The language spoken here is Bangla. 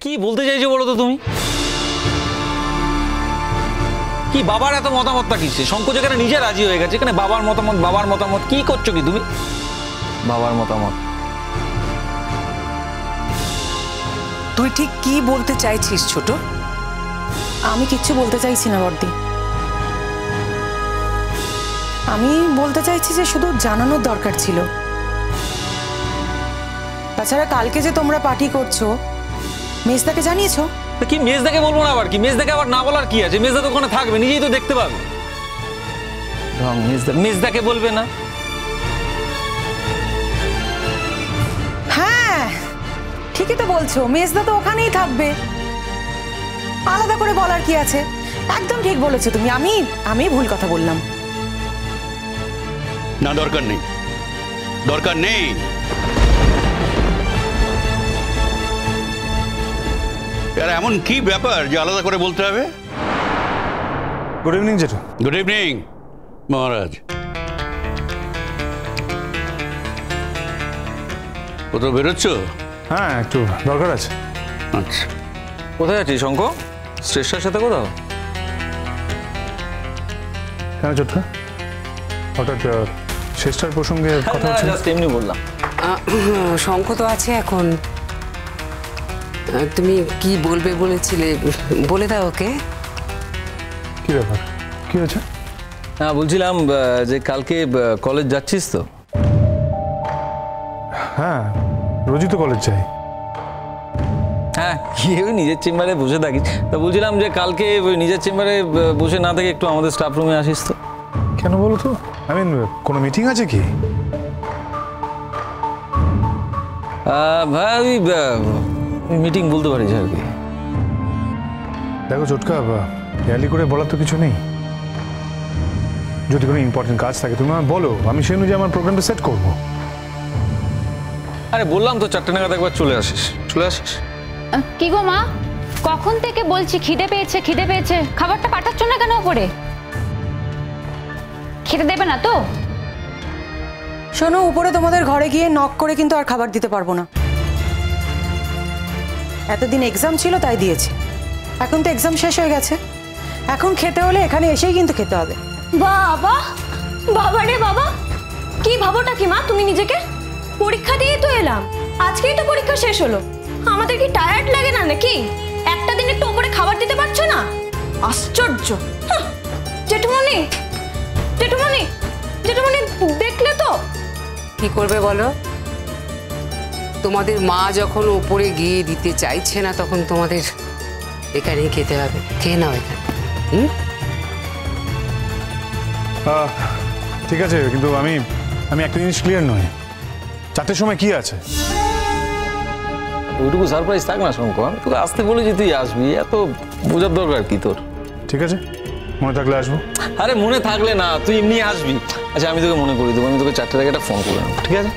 কি বলতে চাইছো বলো তো তুমি? কি বাবার এত মতামতটা কিসে? শঙ্কর যেখানে নিজে রাজি হয়ে গেছে, এখানে বাবার মতামত কি করছো কি তুমি? বাবার মতামত। তুই ঠিক কি বলতে চাইছিস ছোট? আমি কিচ্ছু বলতে চাইছি না বর্দি। আমি বলতে চাইছি যে শুধু জানানোর দরকার ছিল। তাছাড়া কালকে যে তোমরা পার্টি করছো, মেজদাকে জানিয়েছো? কি মেজদাকে বলবো না আবার? কি মেজদাকে আবার না বলার কি আছে? মেজদা তো ওখানে থাকবে, নিজেই তো দেখতে পাবে। মেজদাকে বলবে না? হ্যাঁ ঠিকই তো বলছো, মেজদা তো ওখানেই থাকবে, আলাদা করে বলার কি আছে? একদম ঠিক বলেছো তুমি। আমি ভুল কথা বললাম। না, দরকার নেই, দরকার নেই। এমন কি ব্যাপার যে আলাদা করে বলতে হবে? গুড ইভিনিং জেঠু। গুড ইভিনিং মহারাজ। কোথাও বেরোচ্ছ? হ্যাঁ একটু দরকার আছে। আচ্ছা, কোথায় আছিস শঙ্কর? শ্রেষ্ঠার সাথে কোথাও? কেন চোটকা? হঠাৎ শ্রেষ্ঠার প্রসঙ্গে কথা হচ্ছে? জাস্ট এমনি বললাম। শঙ্খ তো আছে এখন। তুমি কি বলবে বলেছিলে, বলে দাও ওকে। কি ব্যাপার, কি হয়েছে? হ্যাঁ বলছিলাম যে কালকে কলেজ যাচ্ছিস তো? হ্যাঁ রোজই তো কলেজ যাই। হ্যাঁ গিয়ে ওই নিজের চেম্বারে বসে থাকিস। তা বলছিলাম যে কালকে ওই নিজের চেম্বারে বসে না থেকে একটু আমাদের স্টাফ রুমে আসিস তো। কেন বলো তো? কোনো মিটিং আছে কি? ভাই ওই মিটিং বলতে পারিস আর কি। দেখো চোটকা, হেয়ালি করে বলার তো কিছু নেই। যদি কোনো ইম্পর্টেন্ট কাজ থাকে তুমি আমায় বলো, আমি সেই অনুযায়ী আমার প্রোগ্রামটা সেট করবো। আরে বললাম তো 4টে নাগাদ একবার চলে আসিস। কি গো মা, কখন থেকে বলছি খিদে পেয়েছে, খাবারটা পাঠাচ্ছ না কেন ওপরে? খেতে দেবে না তো? শোনো, উপরে তোমাদের ঘরে গিয়ে নক করে কিন্তু আর খাবার দিতে পারবো না। এতদিন এক্সাম ছিল তাই দিয়েছি, এখন তো এক্সাম শেষ হয়ে গেছে। এখন খেতে হলে এখানে এসেই কিন্তু খেতে হবে। বাবা রে বাবা, কি ভাবোটা কি মা তুমি নিজেকে? পরীক্ষা দিয়ে তো এলাম, আজকেই তো পরীক্ষা শেষ হলো। আমাদের কি টায়ার্ড লাগে না নাকি? একটা দিন একটু উপরে খাবার দিতে পারছো না? আশ্চর্য। জেঠুমনি দেখলে তো কি করবে বলো? তোমাদের মা যখন উপরে গিয়ে দিতে চাইছে না, তখন তোমাদের এখানেই খেতে হবে। খেয়ে নাও এখানে। ঠিক আছে, কিন্তু আমি একটা জিনিস ক্লিয়ার নই, 4টের সময় কি আছে? ওইটুকু সারপ্রাইজ থাক না শঙ্কর। আমি তোকে আসতে বলেছি, তুই আসবি, এত বোঝার দরকার কি তোর? ঠিক আছে, মনে থাকলে আসবো। আরে মনে থাকলে না, তুই এমনি আসবি। আচ্ছা আমি তোকে মনে করি দেবো, আমি তোকে 4টের আগে একটা ফোন করে নেবো, ঠিক আছে?